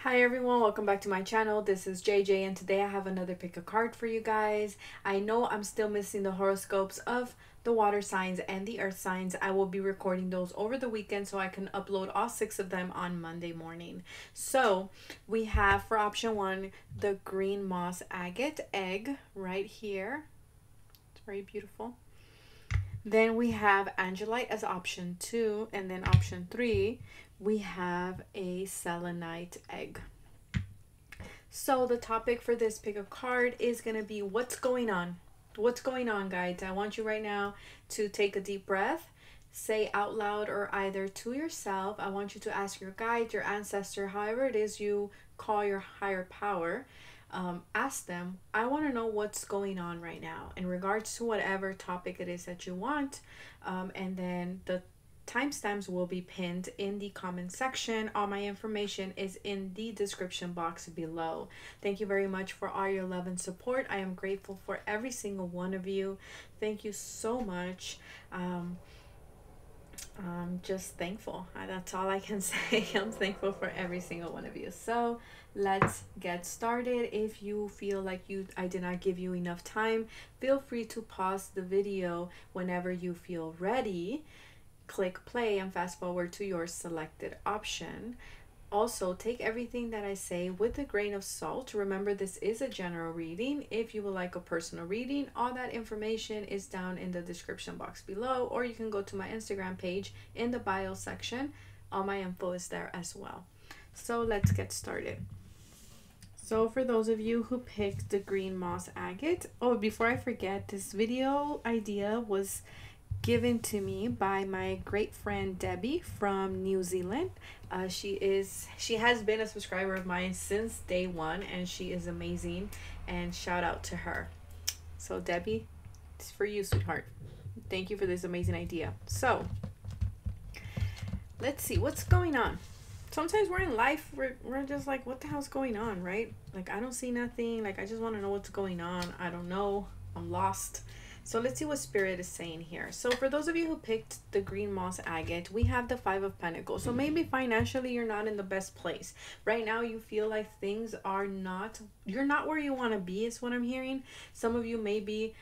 Hi everyone, welcome back to my channel. This is JJ and today I have another pick a card for you guys. I know I'm still missing the horoscopes of the water signs and the earth signs. I will be recording those over the weekend so I can upload all 6 of them on Monday morning. So we have for option 1 the green moss agate egg right here. It's very beautiful. Then we have Angelite as option 2, and then option 3 we have a selenite egg. So the topic for this pick a card is going to be what's going on. What's going on, guys? I want you right now to take a deep breath, say out loud or either to yourself. I want you to ask your guide, your ancestor, however it is you call your higher power. Ask them, I want to know what's going on right now in regards to whatever topic it is that you want. And then the timestamps will be pinned in the comment section. All my information is in the description box below. Thank you very much for all your love and support. I am grateful for every single one of you. Thank you so much. I'm just thankful. That's all I can say. I'm thankful for every single one of you. So let's get started. If you feel like I did not give you enough time, feel free to pause the video whenever you feel ready. Click play and fast forward to your selected option. Also, take everything that I say with a grain of salt. Remember, this is a general reading. If you would like a personal reading, all that information is down in the description box below, or you can go to my Instagram page in the bio section. All my info is there as well. So let's get started. So for those of you who picked the green moss agate, oh, before I forget, this video idea was given to me by my great friend Debbie from New Zealand. She has been a subscriber of mine since day one, and she is amazing, and shout out to her. So Debbie, it's for you, sweetheart. Thank you for this amazing idea. So let's see what's going on. Sometimes we're in life, we're just like, what the hell's going on, right? Like, I don't see nothing. Like, I just want to know what's going on. I don't know, I'm lost. So let's see what Spirit is saying here. So for those of you who picked the green moss agate, we have the 5 of Pentacles. So maybe financially you're not in the best place. Right now you feel like things are not, you're not where you want to be is what I'm hearing. Some of you may be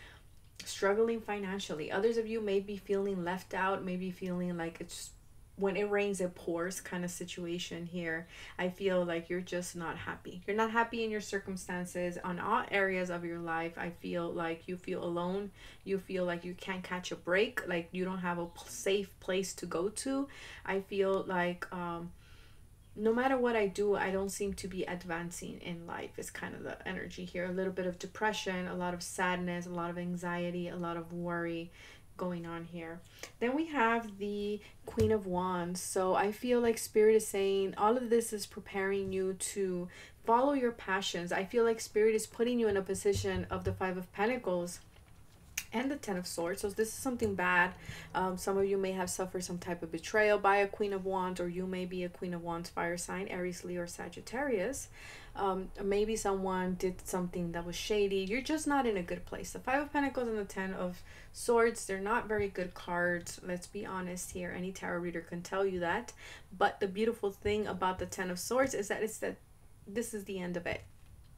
struggling financially. Others of you may be feeling left out, maybe feeling like it's when it rains it pours kind of situation here. I feel like you're just not happy. You're not happy in your circumstances on all areas of your life. I feel like you feel alone. You feel like you can't catch a break, like you don't have a safe place to go to. I feel like no matter what I do, I don't seem to be advancing in life is kind of the energy here. A little bit of depression, a lot of sadness, a lot of anxiety, a lot of worry going on here. Then we have the Queen of Wands. So I feel like Spirit is saying all of this is preparing you to follow your passions. I feel like Spirit is putting you in a position of the 5 of Pentacles and the 10 of Swords. So this is something bad. Some of you may have suffered some type of betrayal by a Queen of Wands, or you may be a Queen of Wands fire sign, Aries, Leo, or Sagittarius. Maybe someone did something that was shady. You're just not in a good place. The 5 of Pentacles and the 10 of Swords, they're not very good cards. Let's be honest here. Any tarot reader can tell you that. But the beautiful thing about the 10 of Swords is that this is the end of it.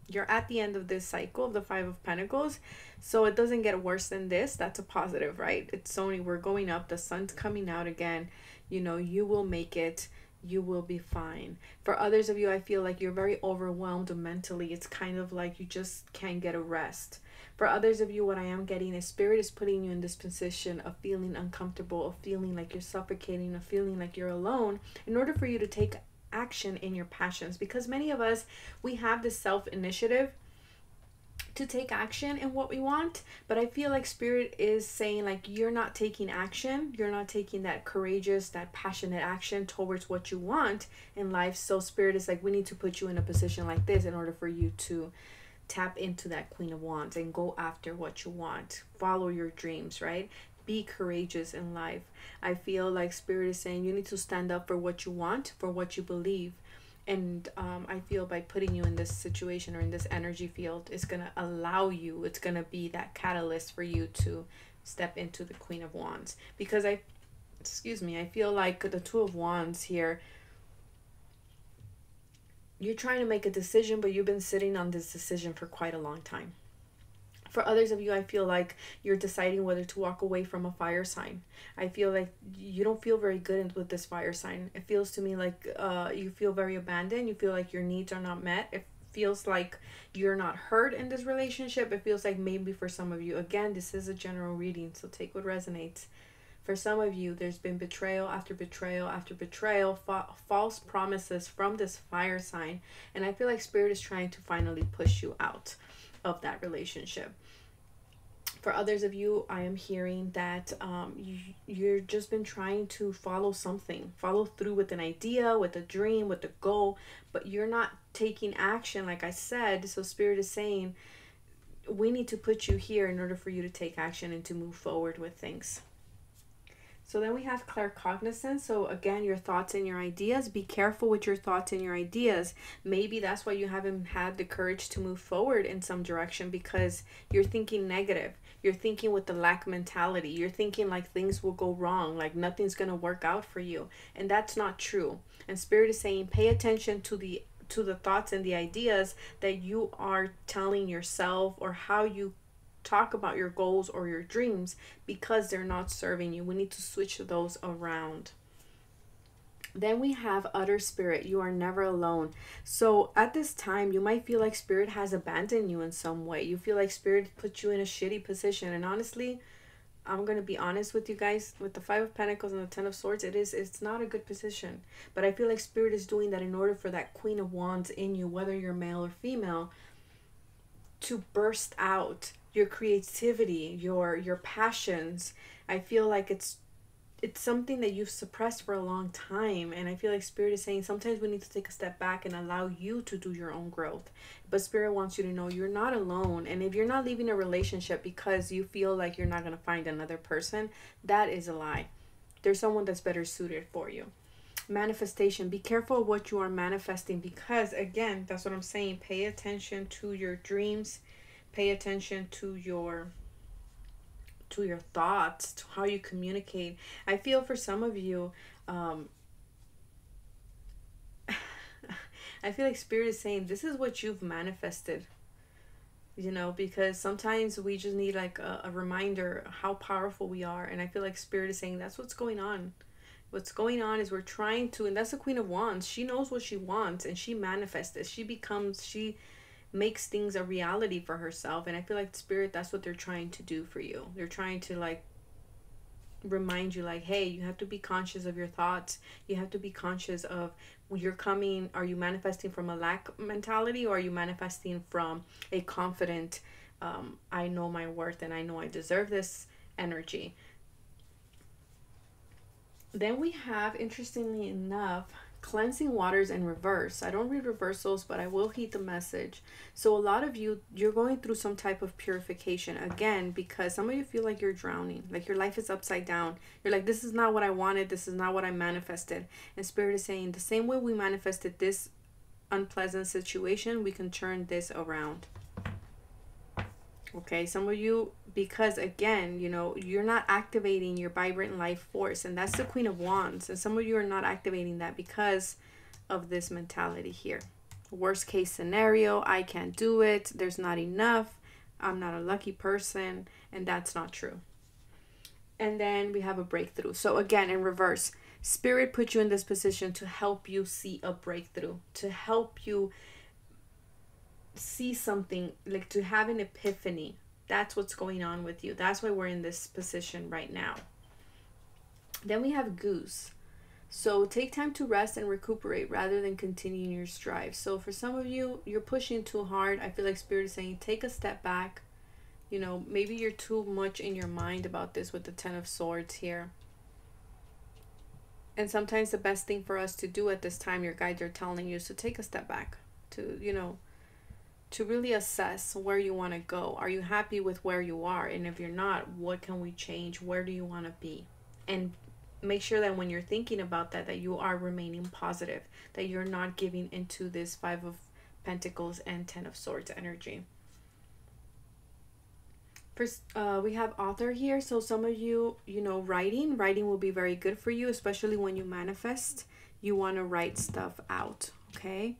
You're at the end of this cycle of the 5 of Pentacles, so it doesn't get worse than this. That's a positive, right? It's only, we're going up, the sun's coming out again. You know, you will make it, you will be fine. For others of you, I feel like you're very overwhelmed mentally. It's kind of like you just can't get a rest. For others of you, what I am getting is Spirit is putting you in this position of feeling uncomfortable, of feeling like you're suffocating, of feeling like you're alone, in order for you to take action in your passions. Because many of us, we have this self-initiative to take action in what we want, but I feel like Spirit is saying like you're not taking action, you're not taking that courageous, that passionate action towards what you want in life. So Spirit is like, we need to put you in a position like this in order for you to tap into that Queen of Wands and go after what you want, follow your dreams, right? Be courageous in life. I feel like Spirit is saying you need to stand up for what you want, for what you believe. And I feel by putting you in this situation or in this energy field, it's going to allow you, it's going to be that catalyst for you to step into the Queen of Wands. Because I feel like the 2 of Wands here, you're trying to make a decision, but you've been sitting on this decision for quite a long time. For others of you, I feel like you're deciding whether to walk away from a fire sign. I feel like you don't feel very good with this fire sign. It feels to me like you feel very abandoned. You feel like your needs are not met. It feels like you're not heard in this relationship. It feels like maybe for some of you, again, this is a general reading, so take what resonates. For some of you, there's been betrayal after betrayal after betrayal, false promises from this fire sign. And I feel like Spirit is trying to finally push you out of that relationship. For others of you, I am hearing that you're just been trying to follow something, follow through with an idea, with a dream, with a goal, but you're not taking action, like I said. So Spirit is saying, we need to put you here in order for you to take action and to move forward with things. So then we have claircognizance. So again, your thoughts and your ideas. Be careful with your thoughts and your ideas. Maybe that's why you haven't had the courage to move forward in some direction, because you're thinking negative. You're thinking with the lack mentality. You're thinking like things will go wrong, like nothing's going to work out for you. And that's not true. And Spirit is saying, pay attention to the thoughts and the ideas that you are telling yourself, or how you talk about your goals or your dreams, because they're not serving you. We need to switch those around. Then we have utter Spirit. You are never alone. So at this time, you might feel like Spirit has abandoned you in some way. You feel like Spirit put you in a shitty position. And honestly, I'm going to be honest with you guys, with the Five of Pentacles and the Ten of Swords, it's not a good position. But I feel like Spirit is doing that in order for that Queen of Wands in you, whether you're male or female, to burst out your creativity, your passions. I feel like it's something that you've suppressed for a long time. And I feel like Spirit is saying sometimes we need to take a step back and allow you to do your own growth. But Spirit wants you to know you're not alone. And if you're not leaving a relationship because you feel like you're not going to find another person, that is a lie. There's someone that's better suited for you. Manifestation. Be careful of what you are manifesting, because again, that's what I'm saying. Pay attention to your dreams. Pay attention to your thoughts, to how you communicate. I feel for some of you, I feel like Spirit is saying this is what you've manifested. You know, because sometimes we just need like a reminder how powerful we are. And I feel like Spirit is saying that's what's going on. What's going on is we're trying to, and that's the Queen of Wands. She knows what she wants and she manifests it. She makes things a reality for herself. And I feel like Spirit, that's what they're trying to do for you. They're trying to like remind you, like, hey, you have to be conscious of your thoughts. You have to be conscious of when you're coming. Are you manifesting from a lack mentality, or are you manifesting from a confident, I know my worth and I know I deserve this energy? Then we have, interestingly enough, cleansing waters in reverse. I don't read reversals, but I will heed the message. So a lot of you, you're going through some type of purification. Again, because some of you feel like you're drowning. Like your life is upside down. You're like, this is not what I wanted. This is not what I manifested. And Spirit is saying the same way we manifested this unpleasant situation, we can turn this around. Okay, some of you, because again, you know, you're not activating your vibrant life force, and that's the Queen of Wands. And some of you are not activating that because of this mentality here. Worst case scenario, I can't do it. There's not enough. I'm not a lucky person. And that's not true. And then we have a breakthrough. So again, in reverse, Spirit put you in this position to help you see a breakthrough, to help you see something, like to have an epiphany. That's what's going on with you. That's why we're in this position right now. Then we have Goose. So take time to rest and recuperate rather than continuing your strive. So for some of you, you're pushing too hard. I feel like Spirit is saying take a step back. You know, maybe you're too much in your mind about this with the Ten of Swords here. And sometimes the best thing for us to do at this time, your guides are telling you, is to take a step back, to, you know, to really assess where you want to go. Are you happy with where you are? And if you're not, what can we change? Where do you want to be? And make sure that when you're thinking about that, that you are remaining positive, that you're not giving into this Five of Pentacles and Ten of Swords energy. First, we have author here. So some of you, you know, writing will be very good for you, especially when you manifest. You want to write stuff out, okay?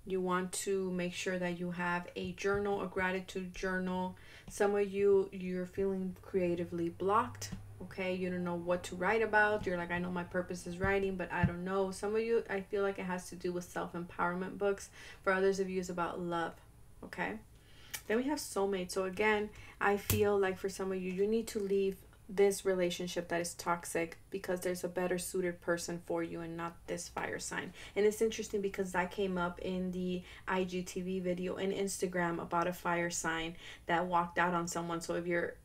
You want to make sure that you have a journal, a gratitude journal. Some of you, you're feeling creatively blocked. Okay, you don't know what to write about. You're like, I know my purpose is writing, but I don't know. Some of you, I feel like it has to do with self-empowerment books. For others of you, it's about love. Okay, then we have soulmate. So again, I feel like for some of you, you need to leave this relationship that is toxic because there's a better suited person for you and not this fire sign. And it's interesting because that came up in the IGTV video and Instagram about a fire sign that walked out on someone. So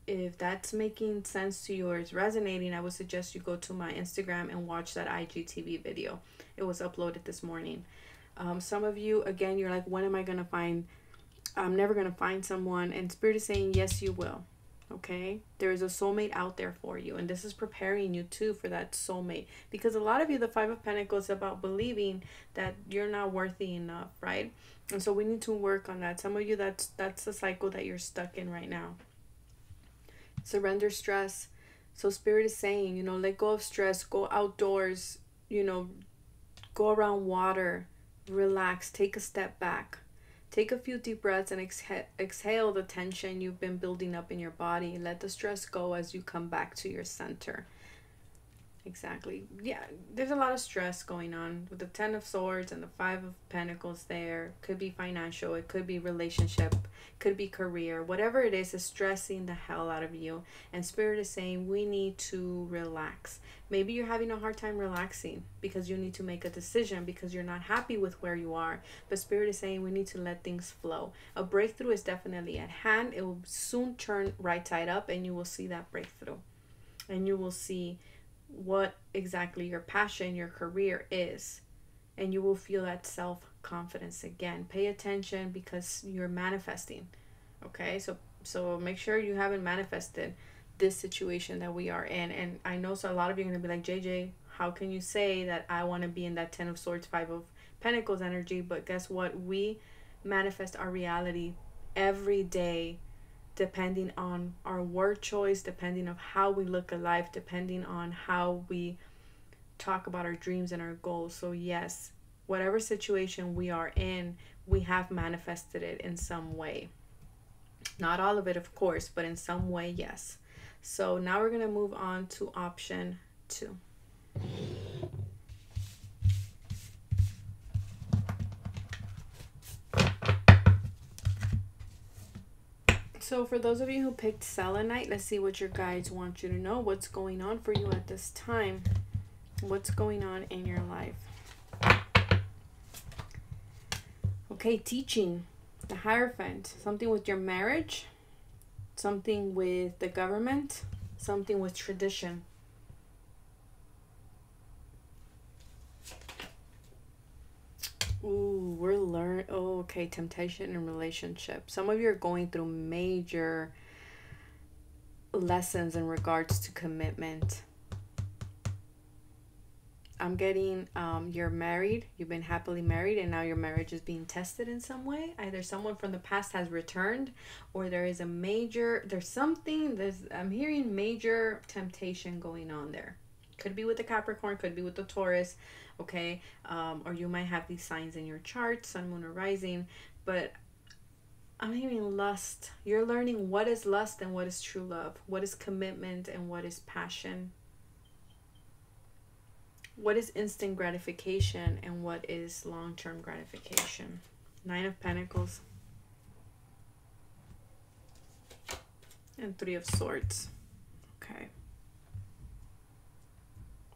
if that's making sense to you or is resonating, I would suggest you go to my Instagram and watch that IGTV video. It was uploaded this morning. Some of you, again, you're like, when am I gonna find, I'm never gonna find someone, and Spirit is saying yes, you will. Okay, there is a soulmate out there for you, and this is preparing you too for that soulmate, because a lot of you, the Five of Pentacles, is about believing that you're not worthy enough, right? And so we need to work on that. Some of you, that's the cycle that you're stuck in right now. Surrender stress. So Spirit is saying, you know, let go of stress, go outdoors, you know, go around water, relax, take a step back. Take a few deep breaths and exhale the tension you've been building up in your body. Let the stress go as you come back to your center. Exactly. Yeah, there's a lot of stress going on with the Ten of Swords and the Five of Pentacles there. Could be financial, it could be relationship, could be career. Whatever it is stressing the hell out of you. And Spirit is saying we need to relax. Maybe you're having a hard time relaxing because you need to make a decision because you're not happy with where you are. But Spirit is saying we need to let things flow. A breakthrough is definitely at hand. It will soon turn right side up and you will see that breakthrough. And you will see what exactly your passion, your career is. And you will feel that self-confidence again. Pay attention because you're manifesting. Okay, so make sure you haven't manifested this situation that we are in. And I know so a lot of you are going to be like, JJ, how can you say that I want to be in that Ten of Swords, Five of Pentacles energy? But guess what? We manifest our reality every day, depending on our word choice, depending on how we look at life, depending on how we talk about our dreams and our goals. So yes, whatever situation we are in, we have manifested it in some way. Not all of it, of course, but in some way, yes. So now we're going to move on to option 2. So for those of you who picked selenite, let's see what your guides want you to know. What's going on for you at this time? What's going on in your life? Okay, teaching. The Hierophant. Something with your marriage. Something with the government. Something with tradition. Ooh, we're learning. Oh, okay, temptation and relationship. Some of you are going through major lessons in regards to commitment. I'm getting you're married, you've been happily married, and now your marriage is being tested in some way. Either someone from the past has returned, or there is a major, I'm hearing major temptation going on there. Could be with the Capricorn, could be with the Taurus, okay? Or you might have these signs in your chart, Sun, Moon, or Rising. But I'm hearing lust. You're learning what is lust and what is true love. What is commitment and what is passion. What is instant gratification and what is long-term gratification. 9 of Pentacles. And 3 of Swords. Okay.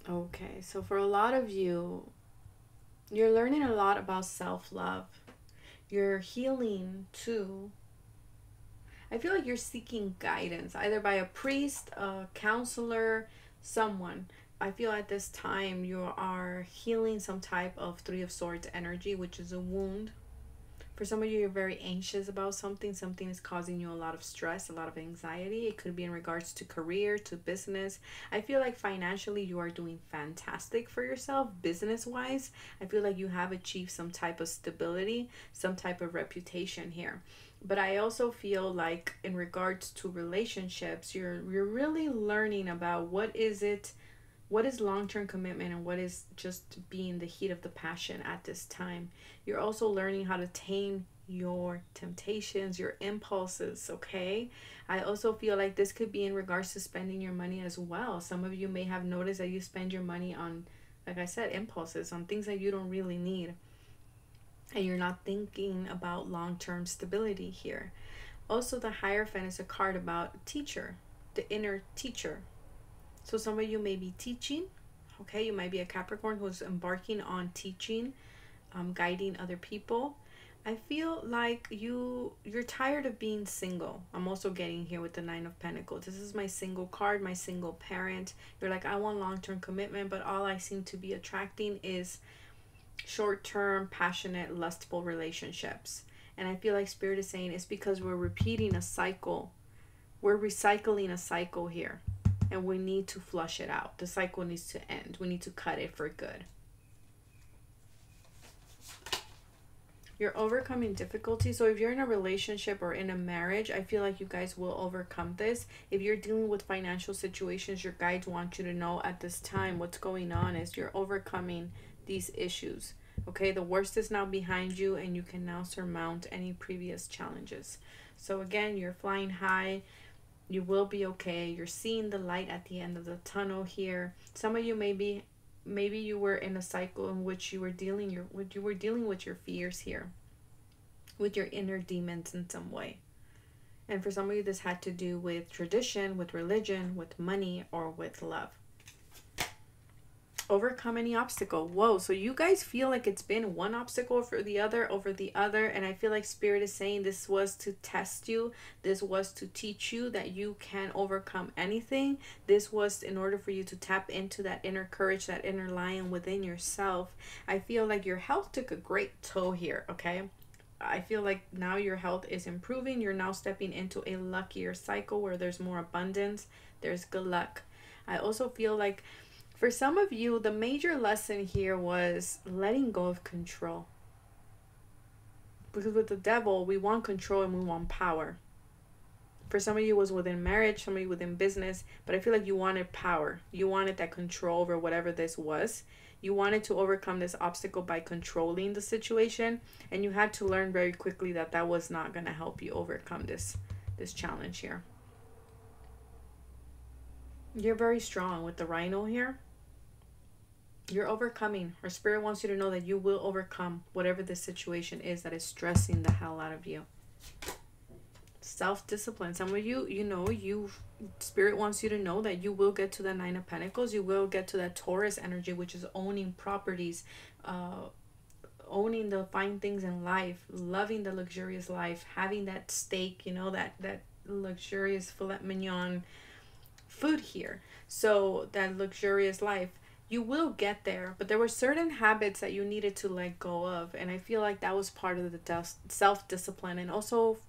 Okay, so for a lot of you, you're learning a lot about self-love. You're healing too. I feel like you're seeking guidance, either by a priest, a counselor, someone. I feel at this time you are healing some type of 3 of Swords energy, which is a wound. For some of you, you're very anxious about something. Something is causing you a lot of stress, a lot of anxiety. It could be in regards to career, to business. I feel like financially you are doing fantastic for yourself, business-wise. I feel like you have achieved some type of stability, some type of reputation here. But I also feel like in regards to relationships, you're really learning about what is it What is long-term commitment and what is just being the heat of the passion at this time? You're also learning how to tame your temptations, your impulses, okay? I also feel like this could be in regards to spending your money as well. Some of you may have noticed that you spend your money on, like I said, impulses, on things that you don't really need. And you're not thinking about long-term stability here. Also, the Hierophant is a card about teacher, the inner teacher. So some of you may be teaching, okay? You might be a Capricorn who's embarking on teaching, guiding other people. I feel like you're tired of being single. I'm also getting here with the Nine of Pentacles. This is my single card, my single parent. You're like, I want long-term commitment, but all I seem to be attracting is short-term, passionate, lustful relationships. And I feel like Spirit is saying it's because we're repeating a cycle. We're recycling a cycle here. And we need to flush it out. The cycle needs to end. We need to cut it for good. You're overcoming difficulty. So if you're in a relationship or in a marriage, I feel like you guys will overcome this. If you're dealing with financial situations, your guides want you to know at this time what's going on is you're overcoming these issues. Okay, the worst is now behind you and you can now surmount any previous challenges. So again, you're flying high. You will be okay. You're seeing the light at the end of the tunnel here. Some of you maybe you were in a cycle in which you were dealing with your fears here, with your inner demons in some way. And for some of you, this had to do with tradition, with religion, with money, or with love. Overcome any obstacle. Whoa, so you guys feel like it's been one obstacle over the other, and I feel like Spirit is saying this was to test you. This was to teach you that you can overcome anything. This was in order for you to tap into that inner courage, that inner lion within yourself. I feel like your health took a great toll here, okay? I feel like now your health is improving. You're now stepping into a luckier cycle where there's more abundance, there's good luck. I also feel like for some of you, the major lesson here was letting go of control. Because with the devil, we want control and we want power. For some of you, it was within marriage, some of you within business, but I feel like you wanted power. You wanted that control over whatever this was. You wanted to overcome this obstacle by controlling the situation, and you had to learn very quickly that that was not going to help you overcome this challenge here. You're very strong with the rhino here. You're overcoming. Our Spirit wants you to know that you will overcome whatever the situation is that is stressing the hell out of you. Self-discipline. Some of you, Spirit wants you to know that you will get to the Nine of Pentacles. You will get to that Taurus energy, which is owning properties, owning the fine things in life, loving the luxurious life, having that steak, that luxurious filet mignon food here. So that luxurious life. You will get there, but there were certain habits that you needed to let go of, and I feel like that was part of the self-discipline. And also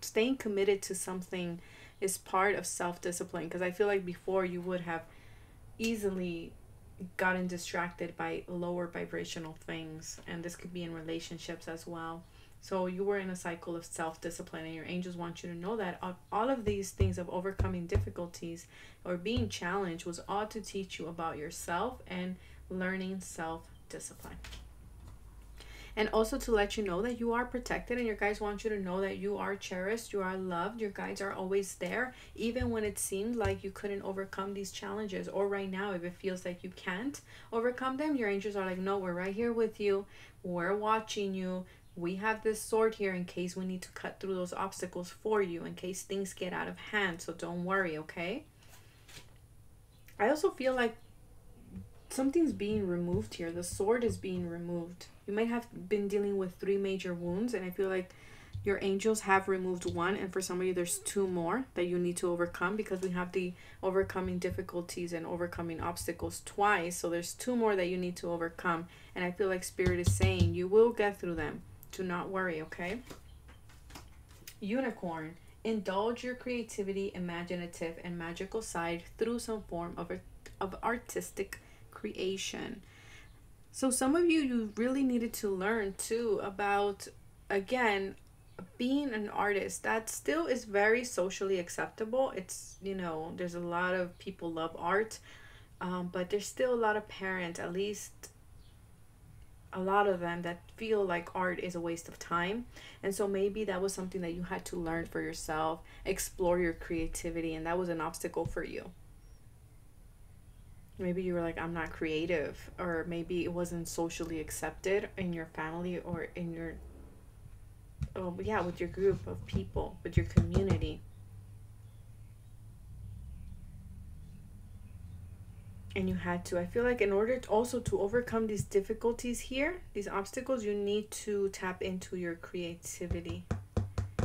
staying committed to something is part of self-discipline, because I feel like before you would have easily gotten distracted by lower vibrational things, and this could be in relationships as well. So you were in a cycle of self-discipline, and your angels want you to know that all of these things of overcoming difficulties or being challenged was all to teach you about yourself and learning self-discipline. And also to let you know that you are protected, and your guides want you to know that you are cherished, you are loved. Your guides are always there, even when it seemed like you couldn't overcome these challenges, or right now if it feels like you can't overcome them, your angels are like, no, we're right here with you. We're watching you. We have this sword here in case we need to cut through those obstacles for you, in case things get out of hand. So don't worry, okay? I also feel like something's being removed here. The sword is being removed. You might have been dealing with 3 major wounds, and I feel like your angels have removed 1, and for some of you there's 2 more that you need to overcome, because we have the overcoming difficulties and overcoming obstacles twice. So there's 2 more that you need to overcome, and I feel like Spirit is saying you will get through them. Do not worry, okay? Unicorn. Indulge your creativity, imaginative, and magical side through some form of artistic creation. So some of you really needed to learn too about, again, being an artist. That still is very socially acceptable. It's, there's a lot of people love art. But there's still a lot of parents, at least a lot of them, that feel like art is a waste of time. And so maybe that was something that you had to learn for yourself, explore your creativity, and that was an obstacle for you. Maybe you were like, I'm not creative, or maybe it wasn't socially accepted in your family or in your, oh yeah, with your group of people, with your community. And you had to, I feel like, in order to also to overcome these difficulties here, these obstacles, you need to tap into your creativity.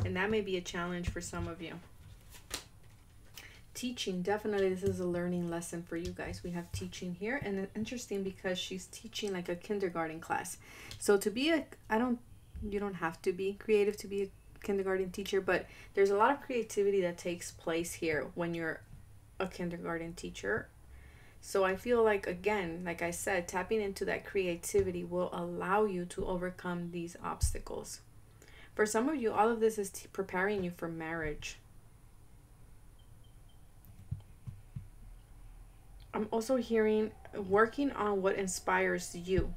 And that may be a challenge for some of you. Teaching, definitely this is a learning lesson for you guys. We have teaching here, and it's interesting because she's teaching like a kindergarten class. So to be a, you don't have to be creative to be a kindergarten teacher, but there's a lot of creativity that takes place here when you're a kindergarten teacher. So I feel like, again, like I said, tapping into that creativity will allow you to overcome these obstacles. For some of you, all of this is preparing you for marriage. I'm also hearing working on what inspires you.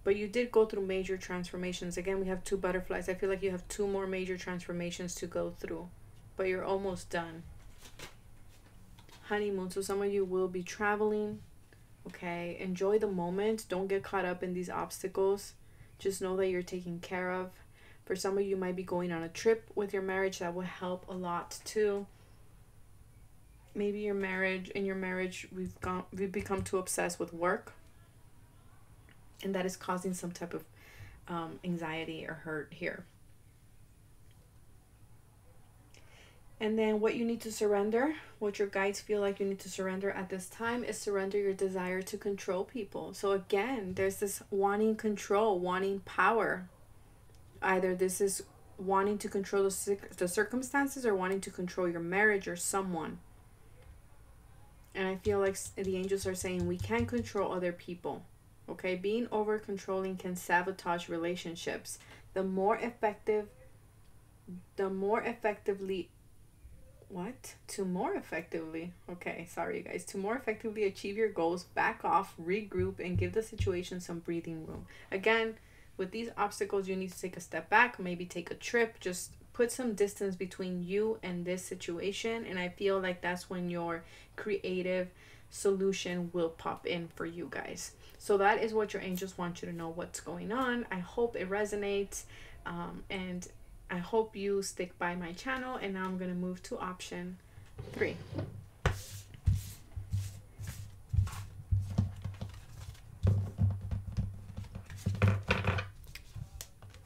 But you did go through major transformations. Again, we have two butterflies. I feel like you have two more major transformations to go through. But you're almost done. Honeymoon. So some of you will be traveling. Okay. Enjoy the moment. Don't get caught up in these obstacles. Just know that you're taken care of. For some of you might be going on a trip with your marriage. That will help a lot too. Maybe in your marriage, we've become too obsessed with work, and that is causing some type of anxiety or hurt here. And then what you need to surrender, what your guides feel like you need to surrender at this time, is surrender your desire to control people. So again, there's this wanting control, wanting power. Either this is wanting to control the circumstances, or wanting to control your marriage or someone. And I feel like the angels are saying we can't control other people. Okay, being over controlling can sabotage relationships. The more effectively, okay, sorry you guys. To more effectively achieve your goals, back off, regroup, and give the situation some breathing room. Again, with these obstacles, you need to take a step back, maybe take a trip, just put some distance between you and this situation. And I feel like that's when your creative solution will pop in for you guys. So that is what your angels want you to know, what's going on. I hope it resonates, and I hope you stick by my channel. And now I'm going to move to option 3.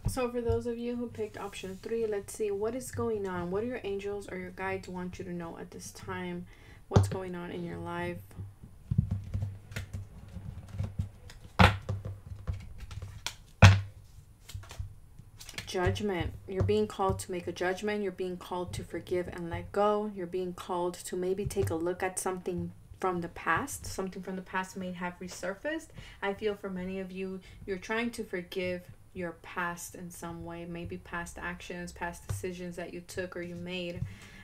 So for those of you who picked option 3, let's see what is going on. What do your angels or your guides want you to know at this time? What's going on in your life? Judgment. You're being called to make a judgment. You're being called to forgive and let go. You're being called to maybe take a look at something from the past. Something from the past may have resurfaced. I feel for many of you, you're trying to forgive your past in some way, maybe past actions, past decisions that you took or you made.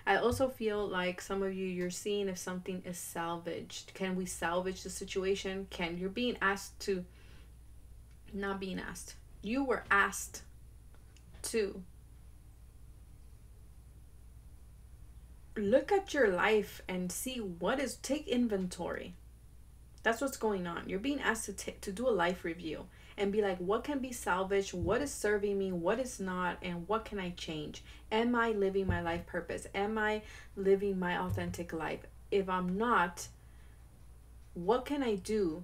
I also feel like some of you, you're seeing if something is salvaged. Can we salvage the situation? You're being asked to, not being asked. You were asked to look at your life and see take inventory. That's what's going on. You're being asked to do a life review and be like, what can be salvaged? What is serving me? What is not? And what can I change? Am I living my life purpose? Am I living my authentic life? If I'm not, what can I do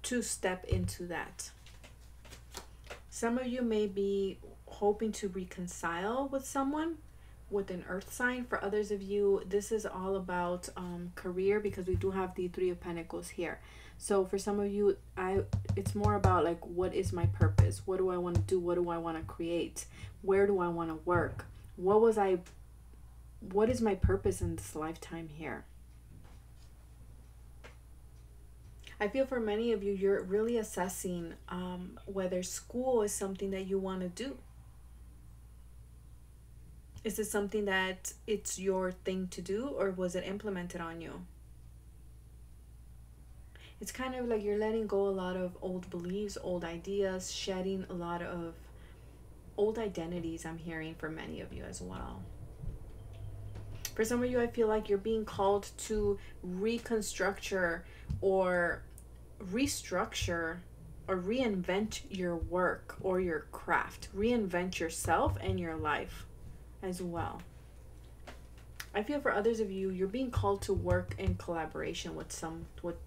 to step into that? Some of you may be hoping to reconcile with someone, with an earth sign. For others of you, this is all about career, because we do have the 3 of Pentacles here. So for some of you, it's more about like, what is my purpose? What do I want to do? What do I want to create? Where do I want to work? What is my purpose in this lifetime here? I feel for many of you, you're really assessing whether school is something that you want to do. Is it something that it's your thing to do, or was it implemented on you? It's kind of like you're letting go a lot of old beliefs, old ideas, shedding a lot of old identities, I'm hearing for many of you as well. For some of you, I feel like you're being called to reconstruct or restructure or reinvent your work or your craft. Reinvent yourself and your life as well. I feel for others of you, you're being called to work in collaboration with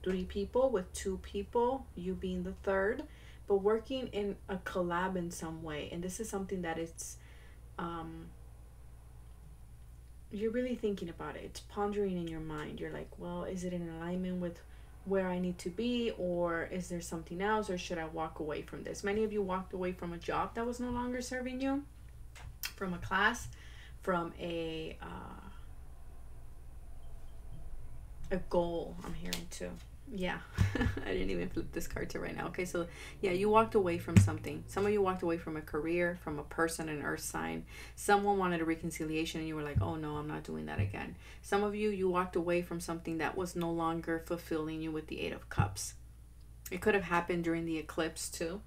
3 people, with 2 people, you being the third, but working in a collab in some way. And this is something that it's you're really thinking about it. It's pondering in your mind. You're like, well, is it in alignment with where I need to be, or is there something else, or should I walk away from this? Many of you walked away from a job that was no longer serving you, from a class, from a goal, I'm hearing too. Yeah. I didn't even flip this card to right now. Okay, so yeah, you walked away from something. Some of you walked away from a career, from a person, an earth sign. Someone wanted a reconciliation and you were like, oh no, I'm not doing that again. Some of you, you walked away from something that was no longer fulfilling you with the 8 of Cups. It could have happened during the eclipse too.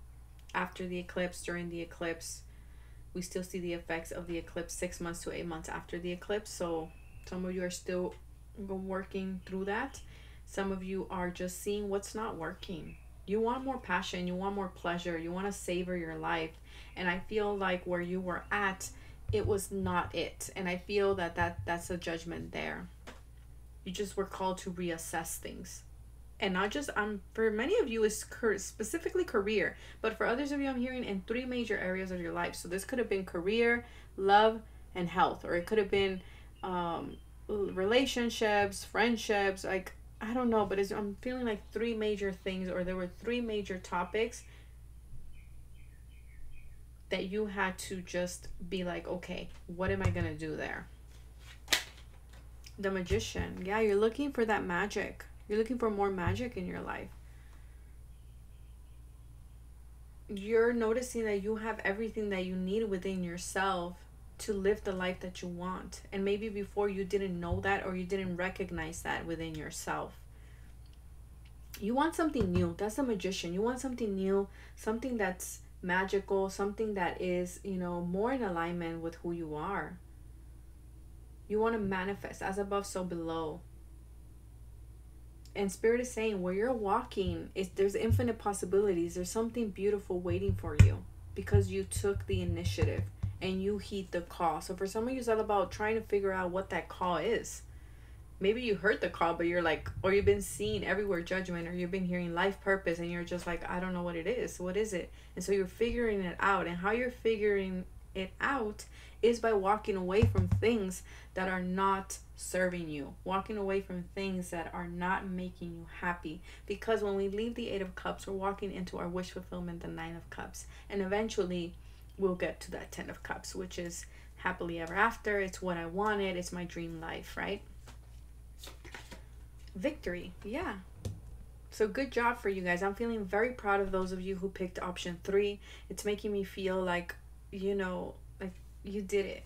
After the eclipse, during the eclipse, we still see the effects of the eclipse 6 months to 8 months after the eclipse. So some of you are still working through that. Some of you are just seeing what's not working. You want more passion, you want more pleasure, you want to savor your life. And I feel like where you were at, it was not it. And I feel that's a judgment there. You just were called to reassess things. And not just, for many of you, is specifically career. But for others of you, I'm hearing in 3 major areas of your life. So this could have been career, love, and health. Or it could have been relationships, friendships, like, I don't know, but I'm feeling like 3 major things, or there were 3 major topics that you had to just be like, okay, what am I going to do there? The Magician. Yeah, you're looking for that magic. You're looking for more magic in your life. You're noticing that you have everything that you need within yourself to live the life that you want. And maybe before you didn't know that, or you didn't recognize that within yourself. You want something new. That's the Magician. You want something new, something that's magical, something that is, more in alignment with who you are. You want to manifest as above, so below. And Spirit is saying where you're walking, there's infinite possibilities. There's something beautiful waiting for you because you took the initiative and you heed the call. So for some of you, it's all about trying to figure out what that call is. Maybe you heard the call, but you're like, or you've been seeing everywhere judgment, or you've been hearing life purpose, and you're just like, I don't know what it is. What is it? And so you're figuring it out. And how you're figuring it out is by walking away from things that are not serving you, walking away from things that are not making you happy. Because when we leave the 8 of Cups, we're walking into our wish fulfillment, the 9 of Cups, and eventually we'll get to that 10 of Cups, which is happily ever after. It's what I wanted. It's my dream life, right? Victory. Yeah. So good job for you guys. I'm feeling very proud of those of you who picked option 3. It's making me feel like, like you did it.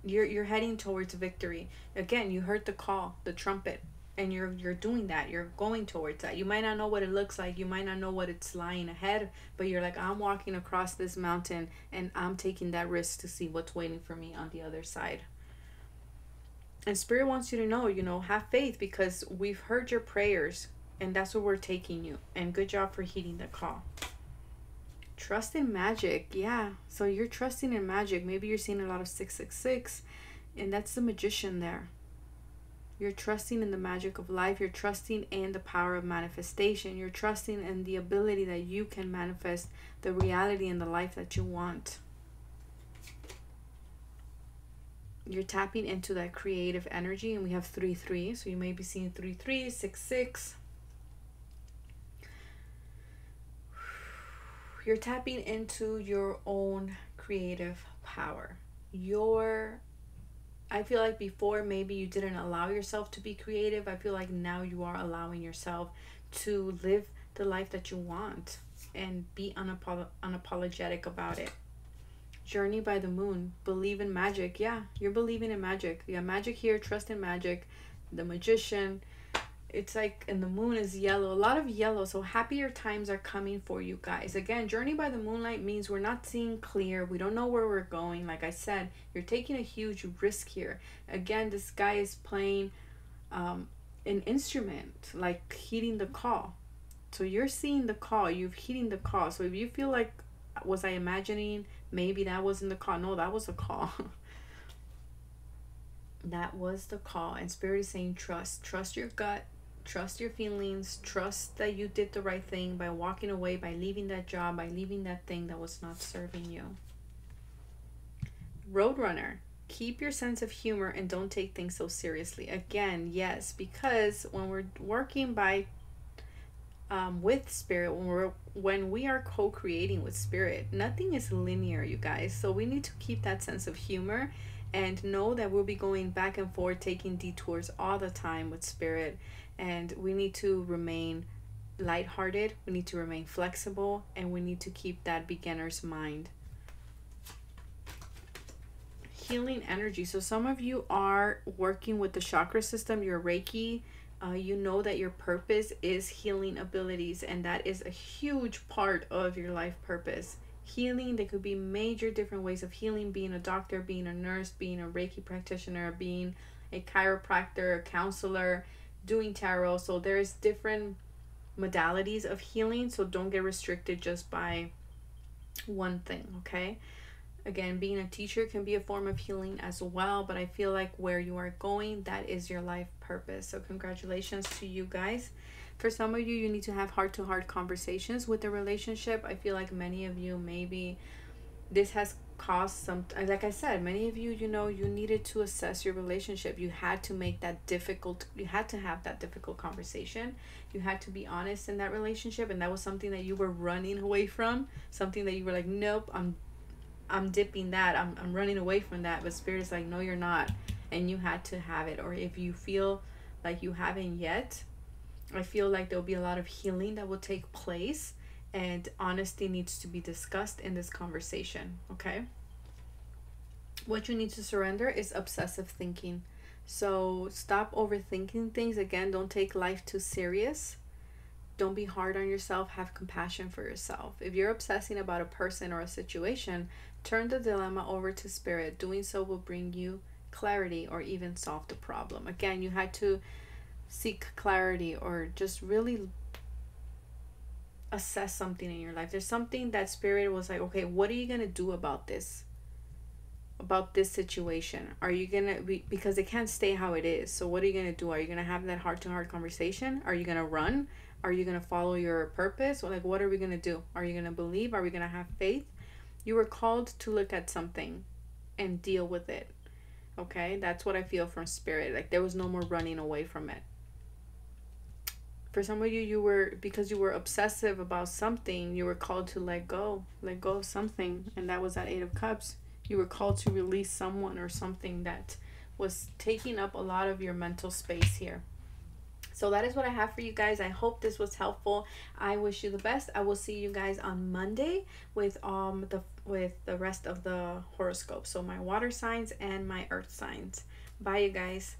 You're heading towards victory. Again, you heard the call, the trumpet, and you're doing that. You're going towards that. You might not know what it looks like. You might not know what it's lying ahead, but you're like, I'm walking across this mountain and I'm taking that risk to see what's waiting for me on the other side. And Spirit wants you to know, have faith, because we've heard your prayers and that's where we're taking you. And good job for heeding the call. Trust in magic. Yeah. So you're trusting in magic. Maybe you're seeing a lot of 666, and that's the Magician there. You're trusting in the magic of life. You're trusting in the power of manifestation. You're trusting in the ability that you can manifest the reality and the life that you want. You're tapping into that creative energy, and we have 3-3. So you may be seeing 3-3, 6-6. You're tapping into your own creative power. I feel like before maybe you didn't allow yourself to be creative. I feel like now you are allowing yourself to live the life that you want and be unapologetic about it. Journey by the moon. Believe in magic. Yeah, you're believing in magic. Yeah, magic here. Trust in magic. The magician. It's like, and the moon is yellow. A lot of yellow. So happier times are coming for you guys. Again, journey by the moonlight means we're not seeing clear. We don't know where we're going. Like I said, you're taking a huge risk here. Again, this guy is playing an instrument, like heeding the call. So you're seeing the call. You're heeding the call. So if you feel like, was I imagining maybe that wasn't the call? No, that was a call. That was the call. And Spirit is saying trust your gut, trust your feelings, trust that you did the right thing by walking away, by leaving that job, by leaving that thing that was not serving you. Roadrunner, keep your sense of humor and don't take things so seriously. Again, yes, because when we're working by with Spirit, when we are co-creating with Spirit, nothing is linear, you guys. So we need to keep that sense of humor and know that we'll be going back and forth, taking detours all the time with Spirit. And we need to remain lighthearted, we need to remain flexible, and we need to keep that beginner's mind. Healing energy. So some of you are working with the chakra system, your Reiki. You know that your purpose is healing abilities, and that is a huge part of your life purpose. Healing, there could be major different ways of healing, being a doctor, being a nurse, being a Reiki practitioner, being a chiropractor, a counselor, doing tarot. So there's different modalities of healing, so don't get restricted just by one thing, okay? Again, being a teacher can be a form of healing as well, but I feel like where you are going, that is your life purpose. So congratulations to you guys. For some of you, you need to have heart-to-heart conversations with the relationship. I feel like many of you, maybe this has caused some, like I said, many of you, you know, you needed to assess your relationship. You had to make that difficult, you had to have that difficult conversation. You had to be honest in that relationship, and that was something that you were running away from, something that you were like, nope, I'm dipping that, I'm running away from that. But Spirit is like, no, you're not, and you had to have it. Or if you feel like you haven't yet, I feel like there'll be a lot of healing that will take place, and honesty needs to be discussed in this conversation, okay? What you need to surrender is obsessive thinking. So stop overthinking things. Again, don't take life too serious. Don't be hard on yourself. Have compassion for yourself. If you're obsessing about a person or a situation, turn the dilemma over to Spirit. Doing so will bring you clarity or even solve the problem. Again, you had to seek clarity or just really assess something in your life. There's something that Spirit was like, okay, what are you going to do about this situation? Are you going to be, because it can't stay how it is. So what are you going to do? Are you going to have that heart-to-heart conversation? Are you going to run? Are you going to follow your purpose? Or like, what are we going to do? Are you going to believe? Are we going to have faith? You were called to look at something and deal with it. Okay? That's what I feel from Spirit. Like there was no more running away from it. For some of you, because you were obsessive about something, you were called to let go of something. And that was that 8 of Cups. You were called to release someone or something that was taking up a lot of your mental space here. So that is what I have for you guys. I hope this was helpful. I wish you the best. I will see you guys on Monday with the rest of the horoscope. So my water signs and my earth signs. Bye, you guys.